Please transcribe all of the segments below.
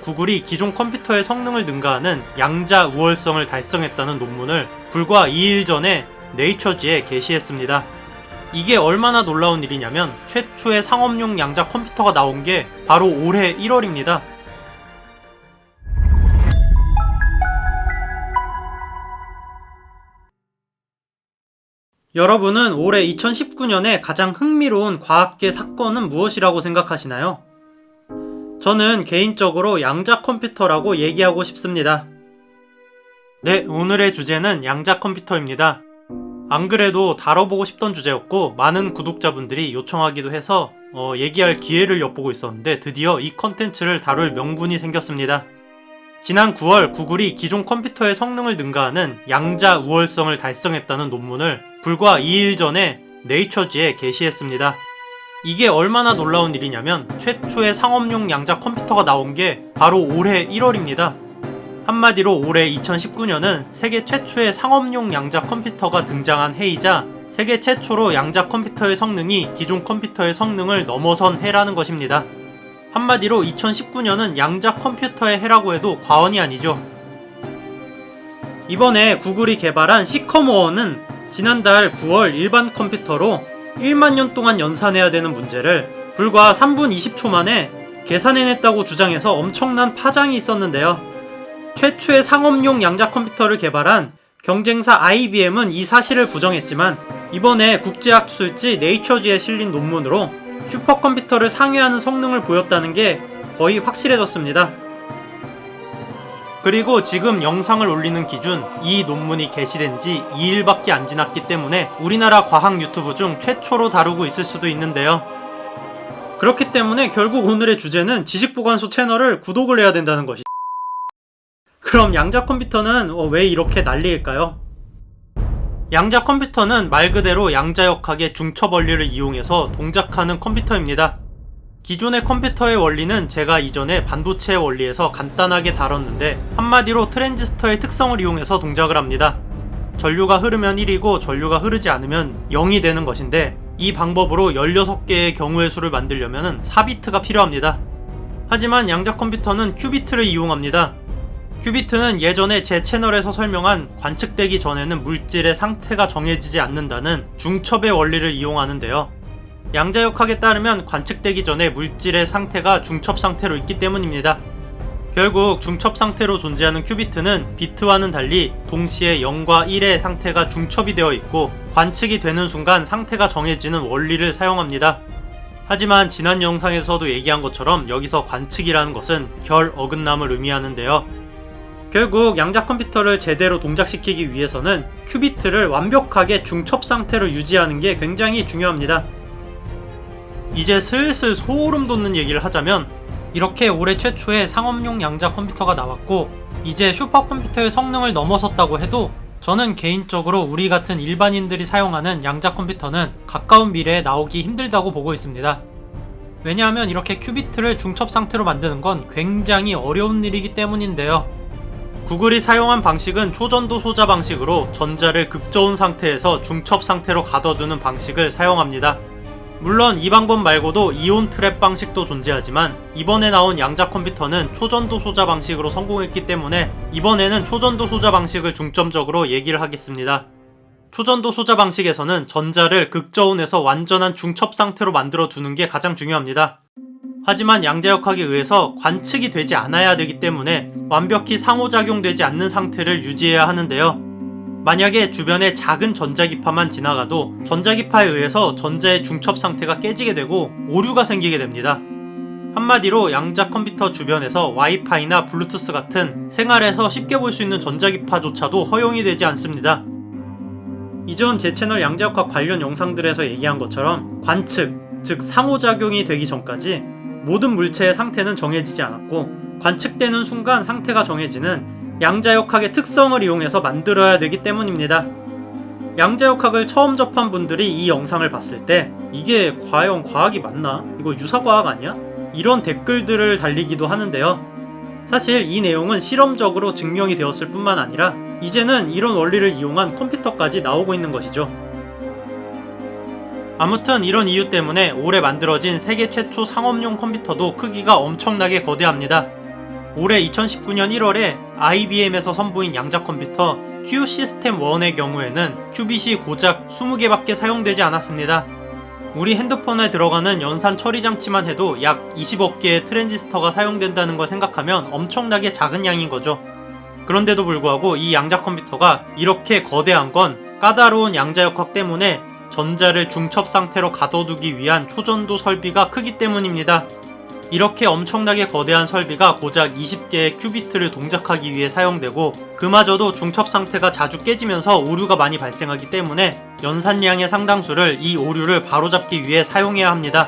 구글이 기존 컴퓨터의 성능을 능가하는 양자 우월성을 달성했다는 논문을 불과 2일 전에 네이처지에 게시했습니다. 이게 얼마나 놀라운 일이냐면 최초의 상업용 양자 컴퓨터가 나온 게 바로 올해 1월입니다. 여러분은 올해 2019년에 가장 흥미로운 과학계 사건은 무엇이라고 생각하시나요? 저는 개인적으로 양자 컴퓨터라고 얘기하고 싶습니다. 네, 오늘의 주제는 양자 컴퓨터입니다. 안 그래도 다뤄보고 싶던 주제였고 많은 구독자분들이 요청하기도 해서 얘기할 기회를 엿보고 있었는데 드디어 이 컨텐츠를 다룰 명분이 생겼습니다. 지난 9월 구글이 기존 컴퓨터의 성능을 능가하는 양자 우월성을 달성했다는 논문을 불과 2일 전에 네이처지에 게시했습니다. 이게 얼마나 놀라운 일이냐면 최초의 상업용 양자 컴퓨터가 나온 게 바로 올해 1월입니다. 한마디로 올해 2019년은 세계 최초의 상업용 양자 컴퓨터가 등장한 해이자 세계 최초로 양자 컴퓨터의 성능이 기존 컴퓨터의 성능을 넘어선 해라는 것입니다. 한마디로 2019년은 양자 컴퓨터의 해라고 해도 과언이 아니죠. 이번에 구글이 개발한 시커모어는 지난달 9월 일반 컴퓨터로 1만 년 동안 연산해야 되는 문제를 불과 3분 20초 만에 계산해냈다고 주장해서 엄청난 파장이 있었는데요. 최초의 상업용 양자 컴퓨터를 개발한 경쟁사 IBM은 이 사실을 부정했지만 이번에 국제학술지 네이처지에 실린 논문으로 슈퍼컴퓨터를 상회하는 성능을 보였다는 게 거의 확실해졌습니다. 그리고 지금 영상을 올리는 기준 이 논문이 게시된 지 2일밖에 안 지났기 때문에 우리나라 과학 유튜브 중 최초로 다루고 있을 수도 있는데요. 그렇기 때문에 결국 오늘의 주제는 지식보관소 채널을 구독을 해야 된다는 것이죠. 그럼 양자 컴퓨터는 왜 이렇게 난리일까요? 양자 컴퓨터는 말 그대로 양자역학의 중첩 원리를 이용해서 동작하는 컴퓨터입니다. 기존의 컴퓨터의 원리는 제가 이전에 반도체의 원리에서 간단하게 다뤘는데 한마디로 트랜지스터의 특성을 이용해서 동작을 합니다. 전류가 흐르면 1이고 전류가 흐르지 않으면 0이 되는 것인데 이 방법으로 16개의 경우의 수를 만들려면 4비트가 필요합니다. 하지만 양자 컴퓨터는 큐비트를 이용합니다. 큐비트는 예전에 제 채널에서 설명한 관측되기 전에는 물질의 상태가 정해지지 않는다는 중첩의 원리를 이용하는데요. 양자역학에 따르면 관측되기 전에 물질의 상태가 중첩 상태로 있기 때문입니다. 결국 중첩 상태로 존재하는 큐비트는 비트와는 달리 동시에 0과 1의 상태가 중첩이 되어 있고 관측이 되는 순간 상태가 정해지는 원리를 사용합니다. 하지만 지난 영상에서도 얘기한 것처럼 여기서 관측이라는 것은 결 어긋남을 의미하는데요. 결국 양자 컴퓨터를 제대로 동작시키기 위해서는 큐비트를 완벽하게 중첩 상태로 유지하는 게 굉장히 중요합니다. 이제 슬슬 소름 돋는 얘기를 하자면 이렇게 올해 최초의 상업용 양자 컴퓨터가 나왔고 이제 슈퍼컴퓨터의 성능을 넘어섰다고 해도 저는 개인적으로 우리 같은 일반인들이 사용하는 양자 컴퓨터는 가까운 미래에 나오기 힘들다고 보고 있습니다. 왜냐하면 이렇게 큐비트를 중첩 상태로 만드는 건 굉장히 어려운 일이기 때문인데요. 구글이 사용한 방식은 초전도 소자 방식으로 전자를 극저온 상태에서 중첩 상태로 가둬두는 방식을 사용합니다. 물론 이 방법 말고도 이온 트랩 방식도 존재하지만 이번에 나온 양자 컴퓨터는 초전도 소자 방식으로 성공했기 때문에 이번에는 초전도 소자 방식을 중점적으로 얘기를 하겠습니다. 초전도 소자 방식에서는 전자를 극저온에서 완전한 중첩 상태로 만들어 두는 게 가장 중요합니다. 하지만 양자역학에 의해서 관측이 되지 않아야 되기 때문에 완벽히 상호작용되지 않는 상태를 유지해야 하는데요. 만약에 주변에 작은 전자기파만 지나가도 전자기파에 의해서 전자의 중첩 상태가 깨지게 되고 오류가 생기게 됩니다. 한마디로 양자 컴퓨터 주변에서 와이파이나 블루투스 같은 생활에서 쉽게 볼 수 있는 전자기파조차도 허용이 되지 않습니다. 이전 제 채널 양자역학 관련 영상들에서 얘기한 것처럼 관측, 즉 상호작용이 되기 전까지 모든 물체의 상태는 정해지지 않았고 관측되는 순간 상태가 정해지는 양자역학의 특성을 이용해서 만들어야 되기 때문입니다. 양자역학을 처음 접한 분들이 이 영상을 봤을 때 이게 과연 과학이 맞나? 이거 유사과학 아니야? 이런 댓글들을 달리기도 하는데요. 사실 이 내용은 실험적으로 증명이 되었을 뿐만 아니라 이제는 이런 원리를 이용한 컴퓨터까지 나오고 있는 것이죠. 아무튼 이런 이유 때문에 올해 만들어진 세계 최초 상업용 컴퓨터도 크기가 엄청나게 거대합니다. 올해 2019년 1월에 IBM에서 선보인 양자 컴퓨터 Q 시스템 1의 경우에는 큐빗이 고작 20개밖에 사용되지 않았습니다. 우리 핸드폰에 들어가는 연산 처리 장치만 해도 약 20억 개의 트랜지스터가 사용된다는 걸 생각하면 엄청나게 작은 양인 거죠. 그런데도 불구하고 이 양자 컴퓨터가 이렇게 거대한 건 까다로운 양자역학 때문에 전자를 중첩 상태로 가둬두기 위한 초전도 설비가 크기 때문입니다. 이렇게 엄청나게 거대한 설비가 고작 20개의 큐비트를 동작하기 위해 사용되고 그마저도 중첩 상태가 자주 깨지면서 오류가 많이 발생하기 때문에 연산량의 상당수를 이 오류를 바로잡기 위해 사용해야 합니다.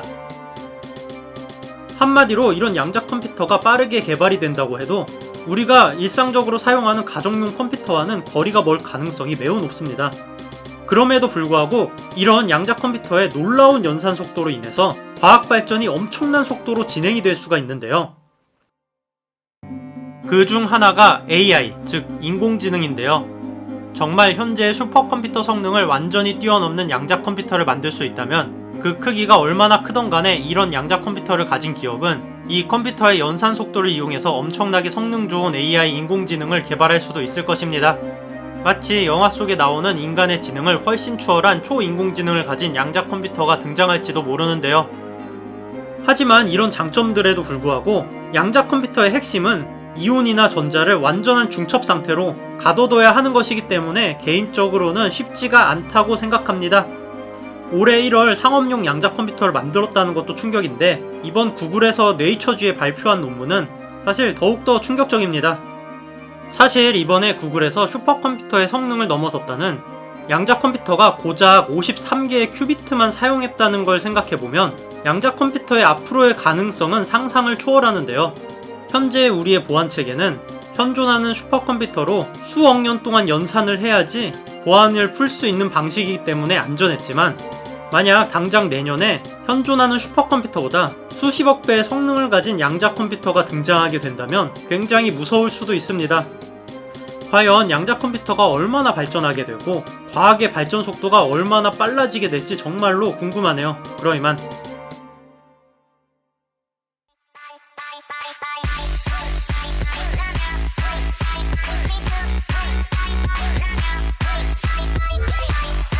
한마디로 이런 양자 컴퓨터가 빠르게 개발이 된다고 해도 우리가 일상적으로 사용하는 가정용 컴퓨터와는 거리가 멀 가능성이 매우 높습니다. 그럼에도 불구하고 이런 양자 컴퓨터의 놀라운 연산 속도로 인해서 과학 발전이 엄청난 속도로 진행이 될 수가 있는데요. 그 중 하나가 AI, 즉 인공지능인데요. 정말 현재의 슈퍼컴퓨터 성능을 완전히 뛰어넘는 양자 컴퓨터를 만들 수 있다면 그 크기가 얼마나 크던 간에 이런 양자 컴퓨터를 가진 기업은 이 컴퓨터의 연산 속도를 이용해서 엄청나게 성능 좋은 AI 인공지능을 개발할 수도 있을 것입니다. 마치 영화 속에 나오는 인간의 지능을 훨씬 추월한 초인공지능을 가진 양자 컴퓨터가 등장할지도 모르는데요. 하지만 이런 장점들에도 불구하고 양자 컴퓨터의 핵심은 이온이나 전자를 완전한 중첩 상태로 가둬둬야 하는 것이기 때문에 개인적으로는 쉽지가 않다고 생각합니다. 올해 1월 상업용 양자 컴퓨터를 만들었다는 것도 충격인데 이번 구글에서 네이처지에 발표한 논문은 사실 더욱더 충격적입니다. 사실 이번에 구글에서 슈퍼컴퓨터의 성능을 넘어섰다는 양자 컴퓨터가 고작 53개의 큐비트만 사용했다는 걸 생각해보면 양자 컴퓨터의 앞으로의 가능성은 상상을 초월하는데요. 현재 우리의 보안체계는 현존하는 슈퍼컴퓨터로 수억 년 동안 연산을 해야지 보안을 풀 수 있는 방식이기 때문에 안전했지만 만약 당장 내년에 현존하는 슈퍼컴퓨터보다 수십억 배의 성능을 가진 양자 컴퓨터가 등장하게 된다면 굉장히 무서울 수도 있습니다. 과연 양자 컴퓨터가 얼마나 발전하게 되고 과학의 발전 속도가 얼마나 빨라지게 될지 정말로 궁금하네요. 그럼 이만. Bye.